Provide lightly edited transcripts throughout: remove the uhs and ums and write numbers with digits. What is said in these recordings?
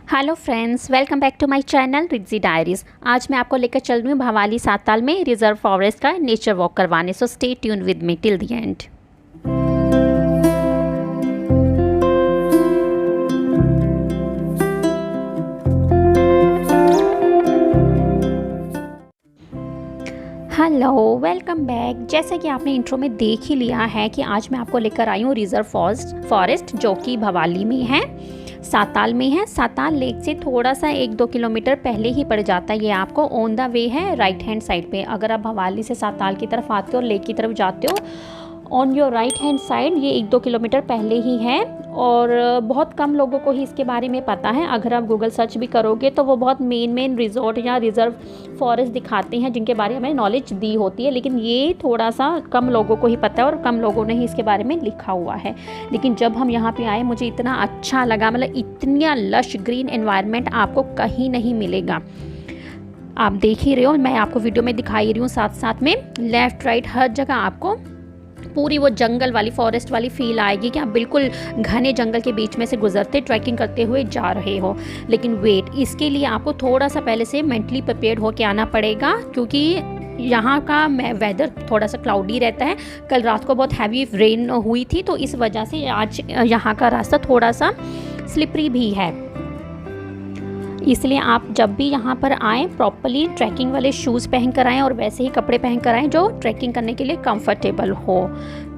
Hello friends, welcome back to my channel रिद्जी diaries. आज मैं आपको लेकर चल रही हूँ भवाली साताल में रिजर्व फॉरेस्ट का नेचर वॉक करवाने। So stay tune with me till the end. Hello, welcome back. जैसा कि आपने इंट्रो में देख ही लिया है कि आज मैं आपको लेकर आई हूँ रिजर्व फॉरेस्ट जो कि भवाली में है, साताल में है। साताल लेक से थोड़ा सा 1-2 किलोमीटर पहले ही पड़ जाता है। ये आपको ऑन द वे है राइट हैंड साइड पे। अगर आप भवाली से साताल की तरफ आते हो और लेक की तरफ जाते हो, on your right hand side ये 1-2 किलोमीटर पहले ही है। और बहुत कम लोगों को ही इसके बारे में पता है। अगर आप गूगल सर्च भी करोगे तो वो बहुत मेन रिजॉर्ट या रिजर्व फॉरेस्ट दिखाते हैं जिनके बारे में नॉलेज दी होती है, लेकिन ये थोड़ा सा कम लोगों को ही पता है और कम लोगों ने ही इसके बारे में लिखा हुआ है। लेकिन जब हम यहाँ पे आए मुझे इतना अच्छा लगा, मतलब इतना लश ग्रीन एनवायरनमेंट आपको कहीं नहीं मिलेगा। आप देख ही रहे हो, मैं आपको वीडियो में दिखाई रही हूँ, साथ साथ में लेफ्ट राइट हर जगह आपको पूरी वो जंगल वाली फॉरेस्ट वाली फील आएगी कि आप बिल्कुल घने जंगल के बीच में से गुजरते ट्रैकिंग करते हुए जा रहे हो। लेकिन वेट, इसके लिए आपको थोड़ा सा पहले से मेंटली प्रिपेयर्ड होकर आना पड़ेगा, क्योंकि यहाँ का वेदर थोड़ा सा क्लाउडी रहता है। कल रात को बहुत हैवी रेन हुई थी, तो इस वजह से आज यहाँ का रास्ता थोड़ा सा स्लिपरी भी है। इसलिए आप जब भी यहाँ पर आएँ प्रॉपरली ट्रैकिंग वाले शूज़ पहन कर आएँ और वैसे ही कपड़े पहन कर आएँ जो ट्रैकिंग करने के लिए कंफर्टेबल हो।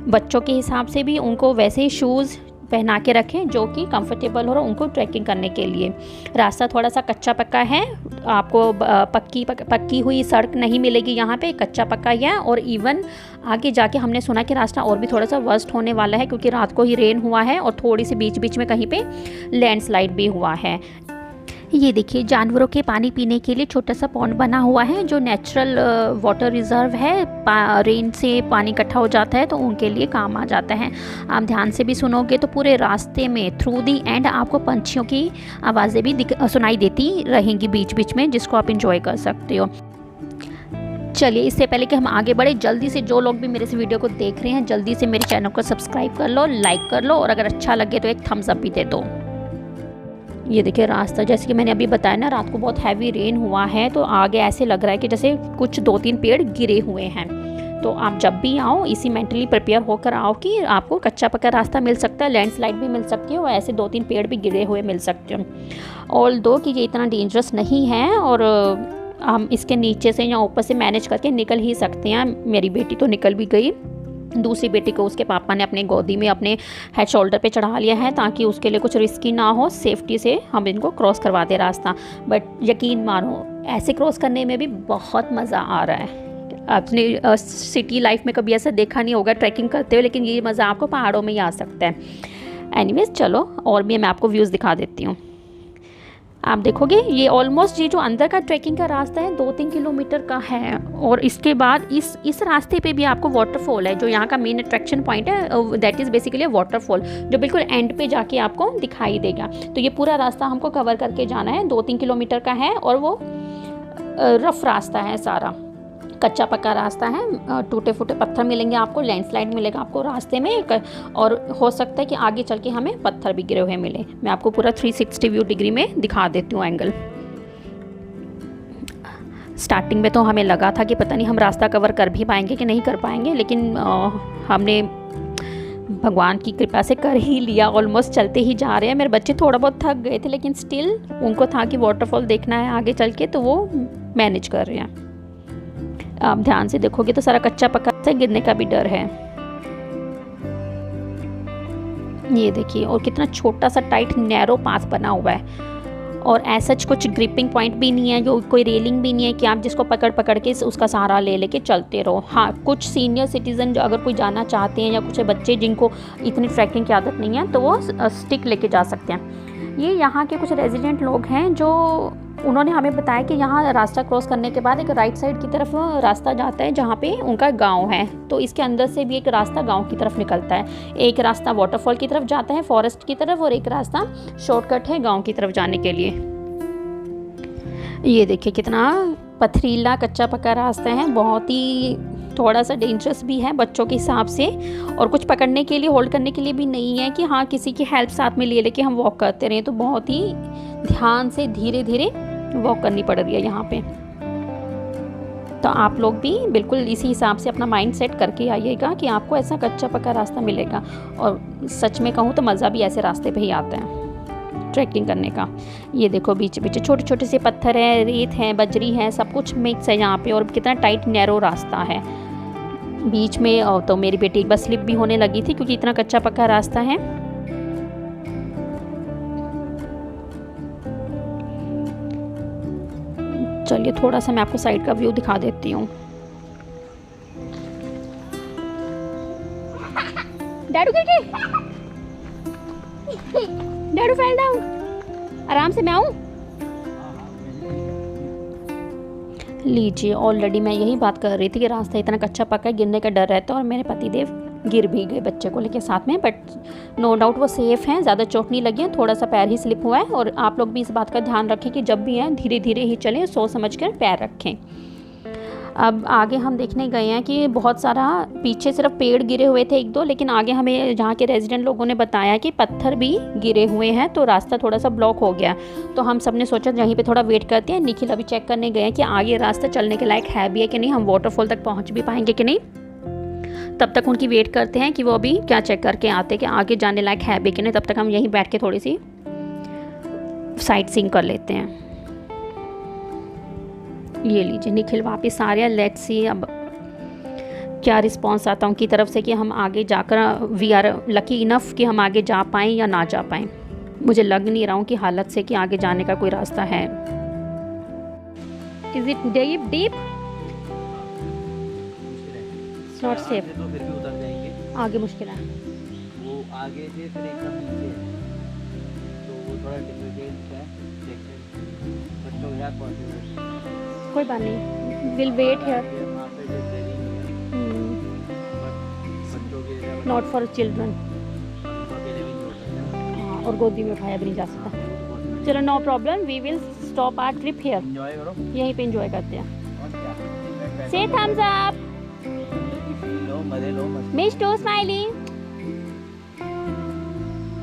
बच्चों के हिसाब से भी उनको वैसे ही शूज़ पहना के रखें जो कि कंफर्टेबल हो उनको ट्रैकिंग करने के लिए। रास्ता थोड़ा सा कच्चा पक्का है, आपको पक्की हुई सड़क नहीं मिलेगी यहाँ पे, कच्चा पक्का ही है। और इवन आगे जाके हमने सुना कि रास्ता और भी थोड़ा सा वर्स्ट होने वाला है, क्योंकि रात को ही रेन हुआ है और थोड़ी सी बीच बीच में कहीं पे लैंडस्लाइड भी हुआ है। ये देखिए, जानवरों के पानी पीने के लिए छोटा सा पॉन्ड बना हुआ है जो नेचुरल वाटर रिजर्व है। रेन से पानी इकट्ठा हो जाता है तो उनके लिए काम आ जाता है। आप ध्यान से भी सुनोगे तो पूरे रास्ते में थ्रू दी एंड आपको पंछियों की आवाज़ें भी सुनाई देती रहेंगी बीच बीच में, जिसको आप इंजॉय कर सकते हो। चलिए, इससे पहले कि हम आगे बढ़े, जल्दी से जो लोग भी मेरे इस वीडियो को देख रहे हैं जल्दी से मेरे चैनल को सब्सक्राइब कर लो, लाइक कर लो, और अगर अच्छा लगे तो एक थम्स अप भी दे दो। ये देखिए रास्ता, जैसे कि मैंने अभी बताया ना, रात को बहुत हैवी रेन हुआ है तो आगे ऐसे लग रहा है कि जैसे कुछ 2-3 पेड़ गिरे हुए हैं। तो आप जब भी आओ इसी मेंटली प्रिपेयर होकर आओ कि आपको कच्चा पक्का रास्ता मिल सकता है, लैंडस्लाइड भी मिल सकती है और ऐसे 2-3 पेड़ भी गिरे हुए मिल सकते हैं। ऑल्दो कि ये इतना डेंजरस नहीं है और हम इसके नीचे से या ऊपर से मैनेज करके निकल ही सकते हैं। मेरी बेटी तो निकल भी गई, दूसरी बेटी को उसके पापा ने अपने गोदी में अपने हेड शोल्डर पे चढ़ा लिया है ताकि उसके लिए कुछ रिस्की ना हो, सेफ्टी से हम इनको क्रॉस करवा दे रास्ता। बट यकीन मानो ऐसे क्रॉस करने में भी बहुत मज़ा आ रहा है। अपने सिटी लाइफ में कभी ऐसा देखा नहीं होगा ट्रैकिंग करते हुए, लेकिन ये मज़ा आपको पहाड़ों में ही आ सकता है। एनीवेज चलो, और भी मैं आपको व्यूज़ दिखा देती हूँ। आप देखोगे ये ऑलमोस्ट ये जो अंदर का ट्रैकिंग का रास्ता है 2-3 किलोमीटर का है। और इसके बाद इस रास्ते पे भी आपको वाटरफॉल है जो यहाँ का मेन अट्रैक्शन पॉइंट है। दैट इज़ बेसिकली वाटरफॉल जो बिल्कुल एंड पे जाके आपको दिखाई देगा। तो ये पूरा रास्ता हमको कवर करके जाना है, 2-3 किलोमीटर का है और वो रफ रास्ता है, सारा कच्चा पक्का रास्ता है। टूटे फूटे पत्थर मिलेंगे आपको, लैंडस्लाइड मिलेगा आपको रास्ते में, और हो सकता है कि आगे चल के हमें पत्थर भी गिरे हुए मिले। मैं आपको पूरा 360 व्यू डिग्री में दिखा देती हूँ एंगल। स्टार्टिंग में तो हमें लगा था कि पता नहीं हम रास्ता कवर कर भी पाएंगे कि नहीं कर पाएंगे, लेकिन हमने भगवान की कृपा से कर ही लिया। ऑलमोस्ट चलते ही जा रहे हैं। मेरे बच्चे थोड़ा बहुत थक गए थे, लेकिन स्टिल उनको था कि वाटरफॉल देखना है आगे चल के, तो वो मैनेज कर रहे हैं। आप ध्यान से देखोगे तो सारा कच्चा पक्का से गिरने का भी डर है। ये देखिए, और कितना छोटा सा टाइट नैरो पाथ बना हुआ है और ऐसा कुछ ग्रिपिंग पॉइंट भी नहीं है, जो कोई रेलिंग भी नहीं है कि आप जिसको पकड़ के उसका सहारा ले लेके चलते रहो। हाँ, कुछ सीनियर सिटीज़न जो अगर कोई जाना चाहते हैं या कुछ बच्चे जिनको इतनी ट्रैकिंग की आदत नहीं है तो वो स्टिक लेके जा सकते हैं। ये यहाँ के कुछ रेजिडेंट लोग हैं जो उन्होंने हमें बताया कि यहाँ रास्ता क्रॉस करने के बाद एक राइट साइड की तरफ रास्ता जाता है जहाँ पे उनका गांव है। तो इसके अंदर से भी एक रास्ता गांव की तरफ निकलता है। एक रास्ता वाटरफॉल की तरफ जाता है फॉरेस्ट की तरफ, और एक रास्ता शॉर्टकट है गांव की तरफ जाने के लिए। ये देखिए कितना पथरीला कच्चा पक्का रास्ता है, बहुत ही थोड़ा सा डेंजरस भी है बच्चों के हिसाब से, और कुछ पकड़ने के लिए होल्ड करने के लिए भी नहीं है कि हाँ किसी की हेल्प साथ में ले लेके हम वॉक करते रहें। तो बहुत ही ध्यान से धीरे धीरे वॉक करनी पड़ रही है यहाँ पे। तो आप लोग भी बिल्कुल इसी हिसाब से अपना माइंड सेट करके आइएगा कि आपको ऐसा कच्चा पक्का रास्ता मिलेगा। और सच में कहूँ तो मज़ा भी ऐसे रास्ते पे ही आता है ट्रैकिंग करने का। ये देखो बीच बीच छोटे छोटे से पत्थर हैं, रेत है, बजरी है, सब कुछ मिक्स है यहाँ पे। और कितना टाइट नैरो रास्ता है बीच में। और तो मेरी बेटी एक बार स्लिप भी होने लगी थी क्योंकि इतना कच्चा पक्का रास्ता है। चलिए थोड़ा सा मैं आपको साइड का व्यू दिखा देती हूँ। डैडू गिर गई, डैडू फेल डाउन। आराम से मैं आऊँ। लीजिए ऑलरेडी मैं यही बात कर रही थी कि रास्ता इतना कच्चा पक्का गिरने का डर रहता है। और मेरे पतिदेव गिर भी गए बच्चे को लेके साथ में, बट नो डाउट वो सेफ़ हैं, ज़्यादा चोट नहीं लगी है, थोड़ा सा पैर ही स्लिप हुआ है। और आप लोग भी इस बात का ध्यान रखें कि जब भी हैं धीरे धीरे ही चलें, सोच समझ कर पैर रखें। अब आगे हम देखने गए हैं कि बहुत सारा पीछे सिर्फ पेड़ गिरे हुए थे एक दो, लेकिन आगे हमें यहाँ के रेजिडेंट लोगों ने बताया कि पत्थर भी गिरे हुए हैं, तो रास्ता थोड़ा सा ब्लॉक हो गया। तो हम सब ने सोचा यहीं पे थोड़ा वेट करते हैं। निखिल अभी चेक करने गए हैं कि आगे रास्ता चलने के लायक है भी है कि नहीं, हम वाटरफॉल तक पहुँच भी पाएंगे कि नहीं। तब तक उनकी वेट करते हैं कि वो अभी क्या चेक करके आते कि आगे जाने लायक है भी कि नहीं। तब तक हम यहीं बैठ के थोड़ी सी साइट सीइंग कर लेते हैं। ये लीजिए निखिल वापस आ रहा है। लेट्स सी अब क्या रिस्पॉन्स आता है उनकी तरफ से कि हम आगे जाकर वी आर लकी इनफ कि हम आगे जा पाएँ या ना जा पाएँ। मुझे लग नहीं रहा हूँ कि हालत से कि आगे जाने का कोई रास्ता है। Is it deep deep? Not safe. तो फिर भी उतर जाएंगे, आगे मुश्किल है। वो आगे से फिर एकदम नीचे है, तो वो थोड़ा डिफिकल्ट है। देखते हैं बच्चों के साथ पहुँचे, कोई बात नहीं, विल वेट हियर, वहाँ पे जो देरी नहीं है, बच्चों के नॉट फॉर चिल्ड्रन। अकेले भी नहीं हो सकता। हाँ, और गोदी में उठाया भी नहीं जा सकता। चलो no problem, we will stop our trip here. Enjoy करो, यहीं पे एंजॉय करते हैं। और क्या, से थम्स अप, लो मजे लो, मिस्टर स्माइली,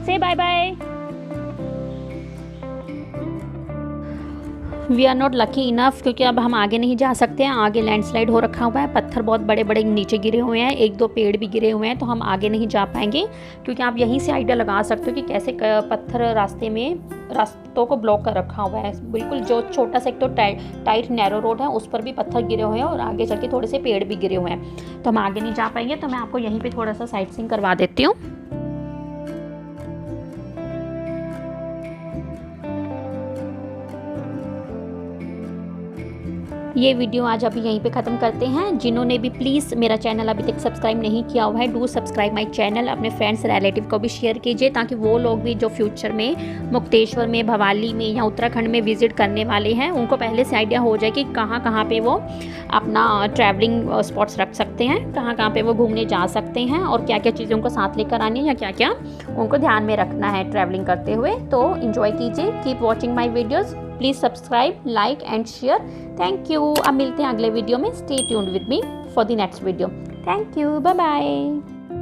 से bye bye. We are not lucky enough क्योंकि अब हम आगे नहीं जा सकते हैं। आगे लैंडस्लाइड हो रखा हुआ है, पत्थर बहुत बड़े बड़े नीचे गिरे हुए हैं, एक दो पेड़ भी गिरे हुए हैं, तो हम आगे नहीं जा पाएंगे। क्योंकि आप यहीं से आइडिया लगा सकते हो कि कैसे पत्थर रास्तों को ब्लॉक कर रखा हुआ है। बिल्कुल जो छोटा सा एक तो टाइट नैरो रोड है उस पर भी पत्थर गिरे हुए हैं और आगे चल के थोड़े से पेड़ भी गिरे हुए हैं, तो हम आगे नहीं जा पाएंगे। तो मैं आपको यहीं पर थोड़ा सा साइट सीइंग करवा देती हूँ। ये वीडियो आज अभी यहीं पे ख़त्म करते हैं। जिन्होंने भी प्लीज़ मेरा चैनल अभी तक सब्सक्राइब नहीं किया हुआ है, डू सब्सक्राइब माय चैनल। अपने फ्रेंड्स रिलेटिव को भी शेयर कीजिए ताकि वो लोग भी जो फ्यूचर में मुक्तेश्वर में, भवाली में या उत्तराखंड में विज़िट करने वाले हैं उनको पहले से आइडिया हो जाए कि कहाँ कहाँ पे वो अपना ट्रैवलिंग स्पॉट्स रख सकते हैं, कहाँ कहाँ पे वो घूमने जा सकते हैं और क्या क्या चीज़ें उनको साथ लेकर आनी है या क्या क्या उनको ध्यान में रखना है ट्रैवलिंग करते हुए। तो इन्जॉय कीजिए, keep watching my videos, please subscribe, like and share. Thank you. अब मिलते हैं अगले वीडियो में। Stay tuned with me for the next video. Thank you, bye bye.